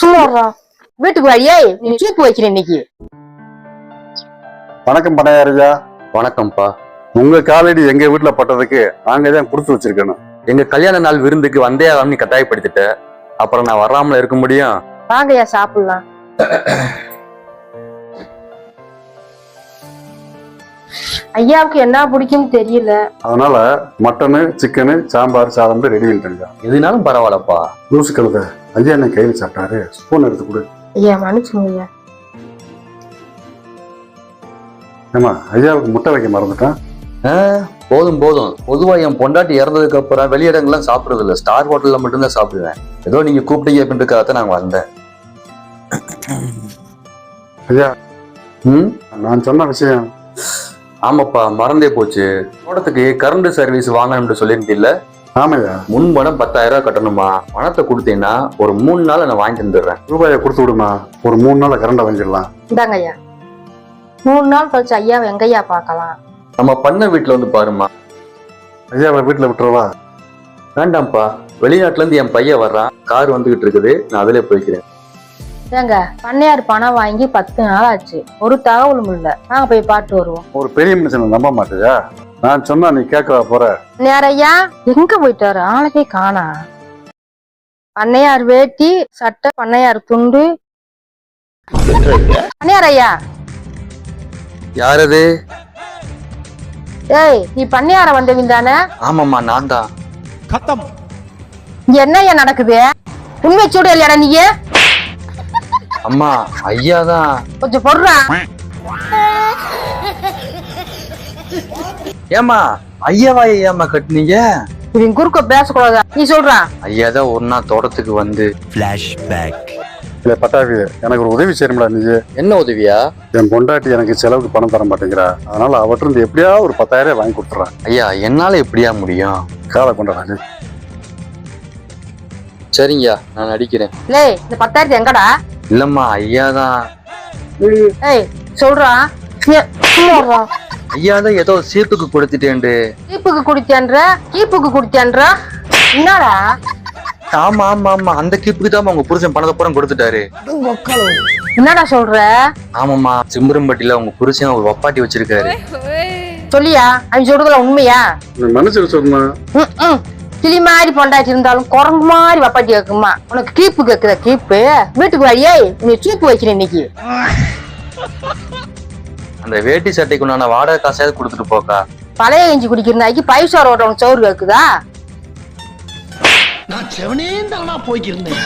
சும்மா வீட்டுக்கு வழியே நீ சூப்பு வைக்கிறேன் இன்னைக்கு. வணக்கம் பனையாரியா. வணக்கம்ப்பா. உங்க காலடி எங்க வீட்டுல பட்டதுக்கு நாங்க தான் கொடுத்து வச்சிருக்கணும். எங்க கல்யாண நாள் விருந்துக்கு வந்தே நீ கட்டாயப்படுத்திட்ட. அப்புறம் நான் வராமல இருக்க முடியும்? வாங்கய்யா சாப்பிடலாம். ஐயாவுக்கு என்ன பிடிக்கும்னு தெரியல. அதனால மட்டனு சிக்கனு சாம்பார் சாதம் ரெடி பண்ணிட்டேங்க. எதுனாலும் பரவாயில்லப்பா. லூசு கழுத ஐயா என்ன கையில் சாப்பிட்டாரு. ஸ்பூன் எடுத்து கொடு. ஐயா மன்னிச்சுங்க. ஏமா ஐயாவுக்கு முட்டை வைக்க மறந்துட்டேன். போதும் போதும். பொதுவா என் பொண்டாட்டி இறந்ததுக்கு அப்புறம் வெளியிடங்கள்லாம் சாப்பிடுறது இல்லை, ஸ்டார் ஹோட்டல்ல மட்டும்தான் சாப்பிடுவேன். ஏதோ நீங்க கூப்பிட்டீங்க அப்படின்றதுக்காகத்தான் நாங்க வந்தேன். ஐயா நான் சொன்ன விஷயம். ஆமாப்பா, மறந்தே போச்சு. தோட்டத்துக்கு கரண்ட் சர்வீஸ் வாங்கணும்னு சொல்லியிருந்தீல்ல? ஆமையா. முன்பணம் 10,000 கட்டணுமா? பணத்தை கொடுத்தீங்கன்னா ஒரு 3 நாள் நான் வாங்கி தந்துடுறேன். ரூபாயை கொடுத்து விடுமா, ஒரு 3 நாள் கரண்ட வாங்கிடலாம். இந்தாங்க ஐயா. 3 நாள் கழிச்சு ஐயாவை எங்கய்யா பார்க்கலாம்? நம்ம பண்ண வீட்டுல வந்து பாருமா. ஐயாவை வீட்டுல விட்டுருவா? வேண்டாம்ப்பா, வெளிநாட்டுல இருந்து என் பையன் வர்றான், கார் வந்துகிட்டு இருக்குது, நான் அதிலே போய்க்கிறேன். ஏங்க பண்ணையார் பணம் வாங்கி 10 நாள் ஆச்சு, ஒரு தகவலும் இல்ல. நாங்க போய் பாட்டு வருவோம். ஒரு பெரிய மனுஷனை நம்ப மாட்டியா? நான் சொன்னா நீ கேட்கவா போற? நேரையா எங்க போயிட்டாரு? ஆளுக்கே காணா. பண்ணையார் வேட்டி சட்டை, பண்ணையார் துண்டு. பண்ணையார் ஐயா. யாரது? ஏய் நீ பண்ணையார வந்தவங்க தானே? ஆமாம்மா, நான் தான். இங்க என்ன ஐயா நடக்குது? உண்மை சூடு இல்லையாடா நீ? அம்மா ஐயா தான். கொஞ்சம் பொறுறா. ஏமா ஐயாவா ஏமா கட்டுனீங்க? இவன் குறுக்க பேசக்கூடாது. நீ சொல்றா. ஐயா தான் ஒரு நாள் தோட்டத்துக்கு வந்து. இல்ல பட்டாபி, எனக்கு ஒரு உதவி செய்யணும்டா நீ. என்ன உதவியா? என் பொண்டாட்டி எனக்கு செலவுக்கு பணம் தர மாட்டேங்கிறா. அதனால அவற்ற இருந்து எப்படியா ஒரு 10,000 வாங்கி கொடுத்துறான். ஐயா என்னால எப்படியா முடியும்? காலை கொண்டாடாது. சரிங்கய்யா, நான் அடிக்கிறேன். லே இந்த 10,000 எங்கடா? இல்லம்மா ஐயா தான். ஏய் சொல்றா. ஐயா தான் ஏதோ சீப்புக்கு கொடுத்துட்டேன்டு. கீப்புக்கு குடித்தேன்ற, கீப்புக்கு குடித்தேன்ற. என்னடா? ஆமா ஆமா ஆமா, அந்த கீப்புக்கு தான் உங்க புருஷன் பணத்தை பூரா கொடுத்துட்டாரு. என்னடா சொல்ற? ஆமாம்மா, சிம்பரம்பட்டியில உங்க புருஷன் ஒரு வப்பாட்டி வச்சிருக்காரு. சொல்லியா? அவன் சொல்றதுல உண்மையா? மனுஷன் சொன்னா கிளி மாதிரி பொண்டாட்டி இருந்தாலும் குரங்கு மாதிரி வப்பாட்டி கேக்குமா? உனக்கு கீப்பு கேக்குற கீப்பு? வீட்டுக்கு வழியே நீ சூப்பு வைக்கிறேன் இன்னைக்கு. அந்த வேட்டி சட்டைக்கு நான் வாடகை காசாவது கொடுத்துட்டு போக்கா. பழைய கஞ்சி குடிக்கிற நாய்க்கு பைசா ரோட சோறு கேக்குதா? நான் செவனே போய்க்கிருந்தேன்.